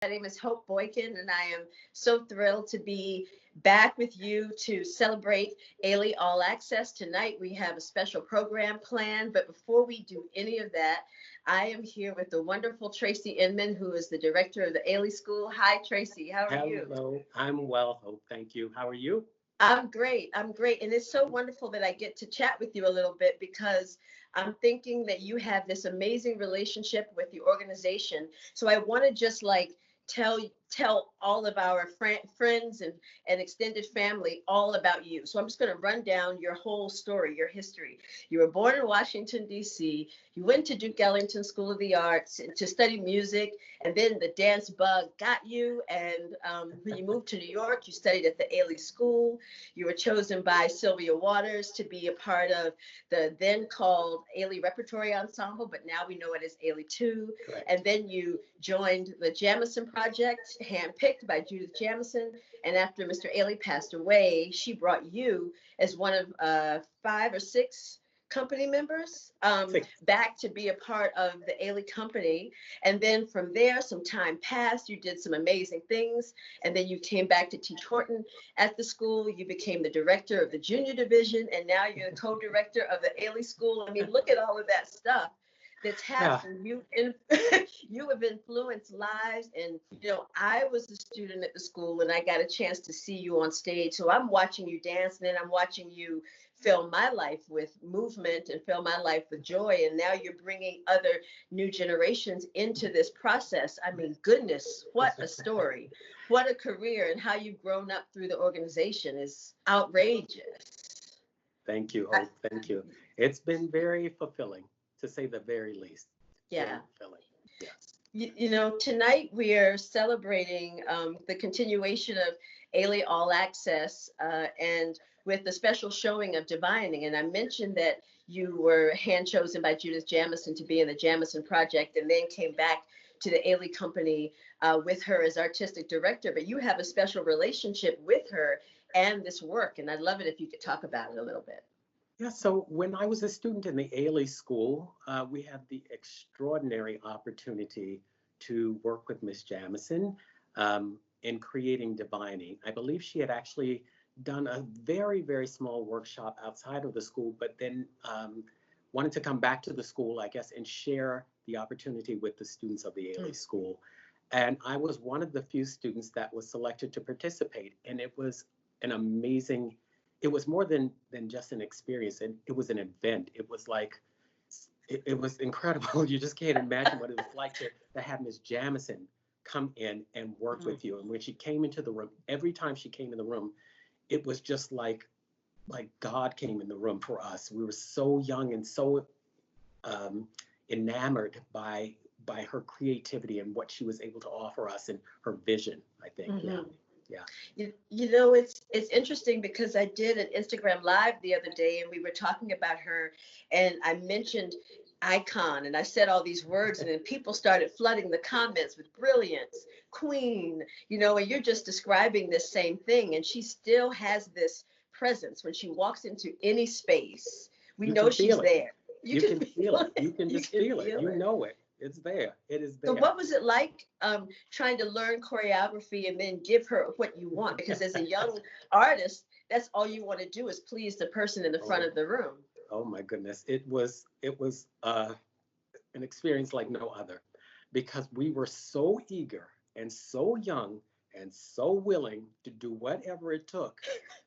My name is Hope Boykin, and I am so thrilled to be back with you to celebrate Ailey All Access. Tonight, we have a special program planned, but before we do any of that, I am here with the wonderful Tracy Inman, who is the director of the Ailey School. Hi, Tracy. How are you? Hello, I'm well, Hope. Thank you. How are you? I'm great. I'm great. And it's so wonderful that I get to chat with you a little bit because I'm thinking that you have this amazing relationship with the organization. So I want to just like tell tell all of our friends and extended family all about you. So I'm just going to run down your whole story, your history. You were born in Washington, D.C. You went to Duke Ellington School of the Arts to study music, and then the dance bug got you. And when you moved to New York, you studied at the Ailey School. You were chosen by Sylvia Waters to be a part of the then called Ailey Repertory Ensemble, but now we know it as Ailey 2. Correct. And then you joined the Jamison Project, handpicked by Judith Jamison. And after Mr. Ailey passed away, she brought you as one of 5 or 6 company members Six. back to be a part of the Ailey company. And then from there, some time passed. You did some amazing things. And then you came back to teach Horton at the school. You became the director of the junior division. And now you're the co-director of the Ailey School. I mean, look at all of that stuff that's Yeah. happened. You have influenced lives, and I was a student at the school, and I got a chance to see you on stage. So I'm watching you dance, and then I'm watching you fill my life with movement and fill my life with joy. And now you're bringing other new generations into this process. I mean, goodness, what a story, what a career, and how you've grown up through the organization is outrageous. Thank you, I- Hope. Thank you. It's been very fulfilling, to say the very least. Very yeah. fulfilling. Yes. Tonight we are celebrating the continuation of Ailey All Access and with the special showing of Divining. And I mentioned that you were hand chosen by Judith Jamison to be in the Jamison Project and then came back to the Ailey Company with her as artistic director. But you have a special relationship with her and this work. And I'd love it if you could talk about it a little bit. Yeah, so when I was a student in the Ailey School, we had the extraordinary opportunity to work with Miss Jamison in creating Divining. I believe she had actually done a very, very small workshop outside of the school, but then wanted to come back to the school, I guess, and share the opportunity with the students of the Ailey School. And I was one of the few students that was selected to participate, and it was an amazing, it was more than just an experience, and it was an event. It was like, it was incredible. You just can't imagine what it was like to have Miss Jamison come in and work with you. And when she came into the room, every time she came in the room, it was just like God came in the room for us. We were so young and so enamored by her creativity and what she was able to offer us and her vision, I think. Yeah. Yeah. It's interesting because I did an Instagram live the other day and we were talking about her and I mentioned icon and I said all these words and then people started flooding the comments with brilliance, queen, and you're just describing this same thing. And she still has this presence when she walks into any space. We You know can she's feel it. there. You can feel it. You can You just can feel it. feel You it. know it. It's there. It is So there. what was it like trying to learn choreography and then give her what you want? Because as a young artist, that's all you want to do is please the person in the front Oh, of the room. oh my goodness. It was an experience like no other because we were so eager and so young and so willing to do whatever it took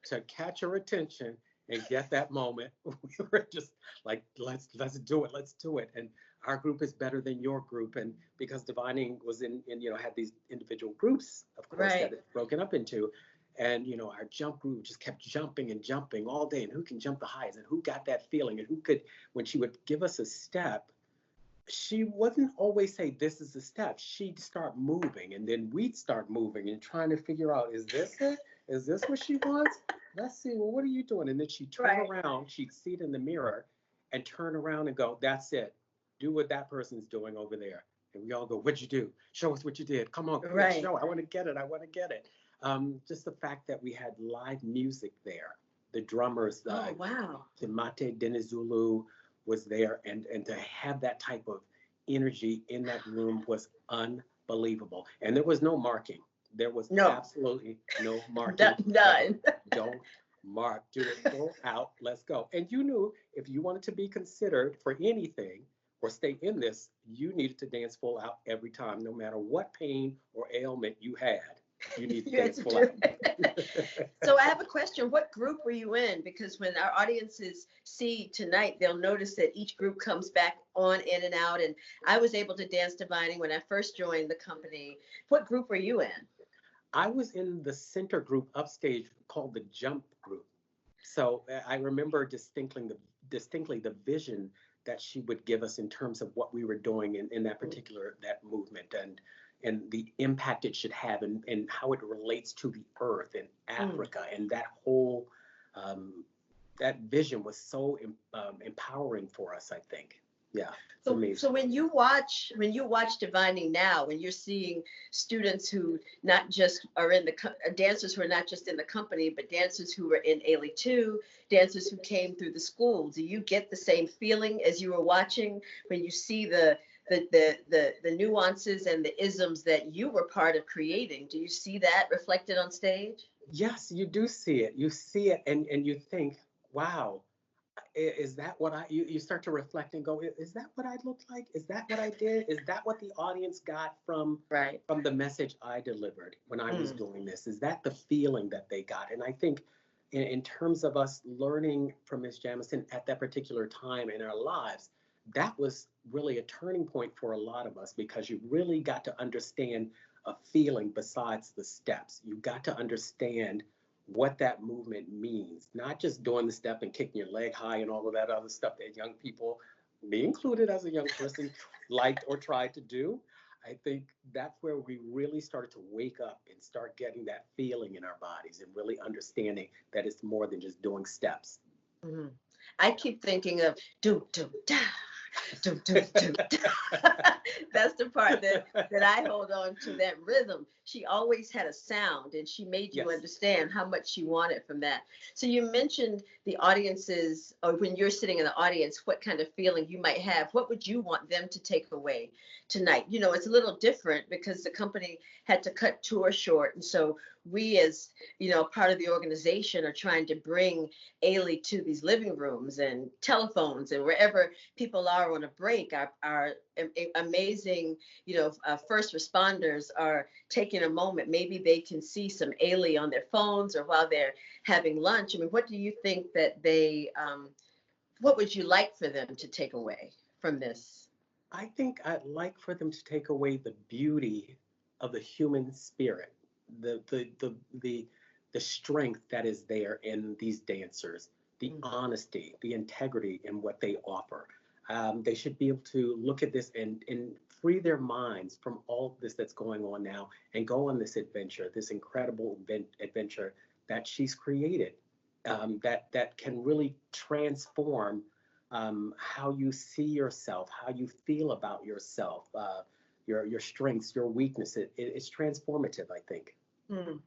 to catch her attention and get that moment. We were just like, let's do it, let's do it. And our group is better than your group. And because Divining was had these individual groups, of course, that Right. it's broken up into. And our jump group just kept jumping and jumping all day. And who can jump the highest? And who got that feeling? And who could, when she would give us a step, she wouldn't always say, this is the step. She'd start moving, and then we'd start moving and trying to figure out, is this it? Is this what she wants? Let's see, well, what are you doing? And then she'd turn Right. around, she'd see it in the mirror and turn around and go, that's it. Do what that person's doing over there. And we all go, what'd you do? Show us what you did. Come on, quick, Right. show. I want to get it. I want to get it. Just the fact that we had live music there. The drummers, Oh, wow. Timate Denizulu was there, and to have that type of energy in that room was unbelievable. believable. And there was no marking. There was No, absolutely no marking. none. Don't mark, do it full out, let's go. And you knew if you wanted to be considered for anything or stay in this, you needed to dance full out every time, no matter what pain or ailment you had. You need to You had dance to full do out. it. So I have a question. What group were you in? Because when our audiences see tonight, they'll notice that each group comes back on, in and out. And I was able to dance divining when I first joined the company. What group were you in? I was in the center group upstage called the Jump Group. So I remember distinctly the vision that she would give us in terms of what we were doing in that particular that movement and the impact it should have and how it relates to the earth and Mm. Africa and that whole that vision was so empowering for us, I think. Yeah, it's So amazing. when you watch divining now, when you're seeing students who not just are in the dancers who are not just in the company, but dancers who are in Ailey too, dancers who came through the school, do you get the same feeling as you were watching when you see the nuances and the isms that you were part of creating? Do you see that reflected on stage? Yes, you do see it. You see it and you think, wow, is that what you start to reflect and go, is that what I looked like? Is that what I did? Is that what the audience got Right. from the message I delivered when I was Mm. doing this? Is that the feeling that they got? And I think in terms of us learning from Miss Jamison at that particular time in our lives, that was really a turning point for a lot of us because you really got to understand a feeling besides the steps. You got to understand what that movement means, not just doing the step and kicking your leg high and all of that other stuff that young people, me included as a young person, liked or tried to do. I think that's where we really started to wake up and start getting that feeling in our bodies and really understanding that it's more than just doing steps. Mhm. I keep thinking of do do da do do Yeah. do. That's the part that I hold on to, that rhythm. She always had a sound and she made you Yes. understand how much she wanted from that. So you mentioned the audiences, or when you're sitting in the audience, what kind of feeling you might have. What would you want them to take away tonight? It's a little different because the company had to cut tour short. And so we as, part of the organization are trying to bring Ailey to these living rooms and telephones and wherever people are on a break. Our amazing, first responders are taking a moment. Maybe they can see some Ailey on their phones or while they're having lunch. I mean, what do you think that what would you like for them to take away from this? I think I'd like for them to take away the beauty of the human spirit, the the the the the strength that is there in these dancers, the Mm. honesty, the integrity in what they offer. They should be able to look at this and free their minds from all of this that's going on now and go on this adventure, this incredible adventure that she's created, that can really transform how you see yourself, how you feel about yourself, your strengths, your weaknesses. It's transformative, I think. Mm.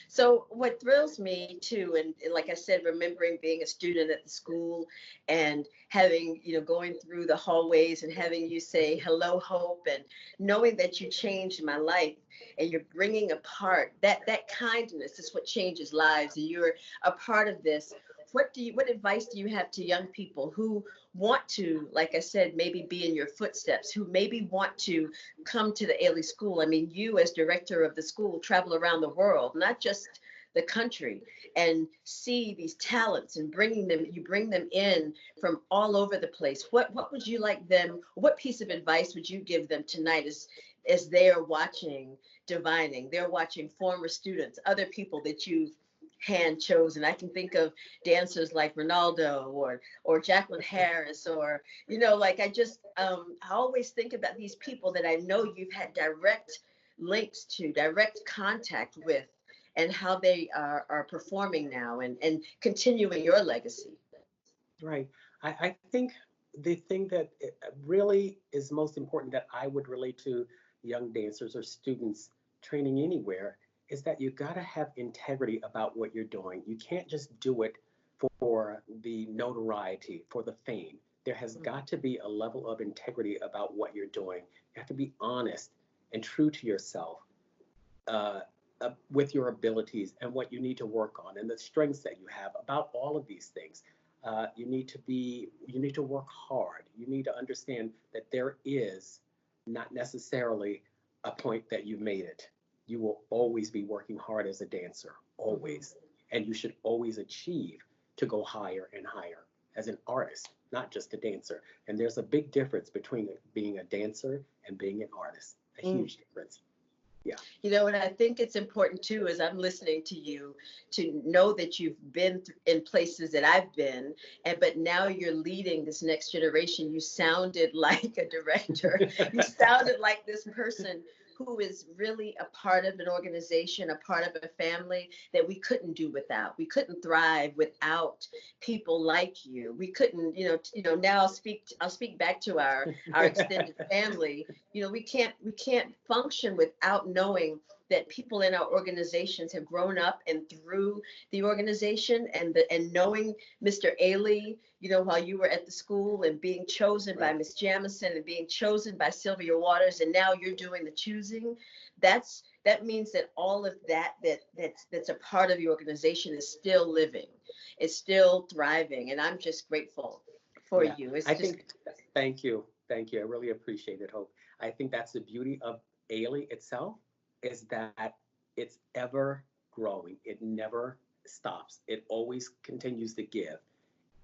So what thrills me too, and like I said, remembering being a student at the school and having, going through the hallways and having you say, hello, Hope, and knowing that you changed my life and you're bringing a part, that kindness is what changes lives. And you're a part of this. What advice do you have to young people who want to, like I said, maybe be in your footsteps, who maybe want to come to the Ailey School? I mean, you as director of the school travel around the world, not just the country, and see these talents and you bring them in from all over the place. What would you like them, what piece of advice would you give them tonight as they're watching divining, they're watching former students, other people that you've hand chosen? I can think of dancers like Ronaldo or Jacqueline Harris, or like I always think about these people that I know you've had direct links to, direct contact with, and how they are performing now and continuing your legacy. Right. I think the thing that really is most important that I would relate to young dancers or students training anywhere is that you got to have integrity about what you're doing. You can't just do it for the notoriety, for the fame. There has got to be a level of integrity about what you're doing. You have to be honest and true to yourself, with your abilities and what you need to work on and the strengths that you have about all of these things. You need to work hard. You need to understand that there is not necessarily a point that you've made it. You will always be working hard as a dancer, always. And you should always achieve to go higher and higher as an artist, not just a dancer. And there's a big difference between being a dancer and being an artist, a huge difference. Yeah. You know, and I think it's important too, as I'm listening to you, to know that you've been in places that I've been, but now you're leading this next generation. You sounded like a director. You sounded like this person who is really a part of an organization, a part of a family that we couldn't do without. We couldn't thrive without people like you. We couldn't, now I'll speak back to our extended family. We can't function without knowing that people in our organizations have grown up and through the organization, and knowing Mr. Ailey, while you were at the school, and being chosen by Miss Jamison and being chosen by Sylvia Waters, and now you're doing the choosing. That means that all of that's a part of your organization is still living, is still thriving, and I'm just grateful for you. Thank you. I really appreciate it, Hope. I think that's the beauty of Ailey itself, is that it's ever growing. It never stops. It always continues to give.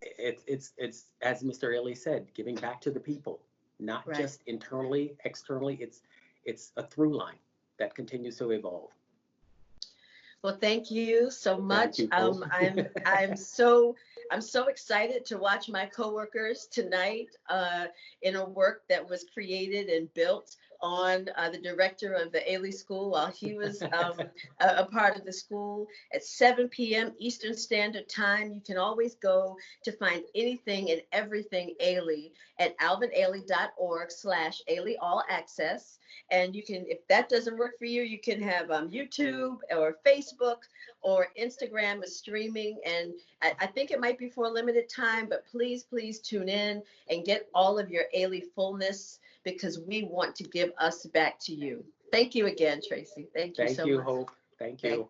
It's as Mr. Ailey said, giving back to the people, not just internally, externally. It's a through line that continues to evolve. Well, thank you so much. I'm so excited to watch my coworkers tonight in a work that was created and built on the director of the Ailey School while he was a part of the school at 7 p.m. Eastern Standard Time. You can always go to find anything and everything Ailey at alvinailey.org/Ailey All Access. And you can, if that doesn't work for you, you can have YouTube or Facebook or Instagram is streaming. And I think it might be for a limited time, but please tune in and get all of your Ailey fullness, because we want to give us back to you. Thank you again, Tracy. Thank you so much. Thank you, Hope. Thank you.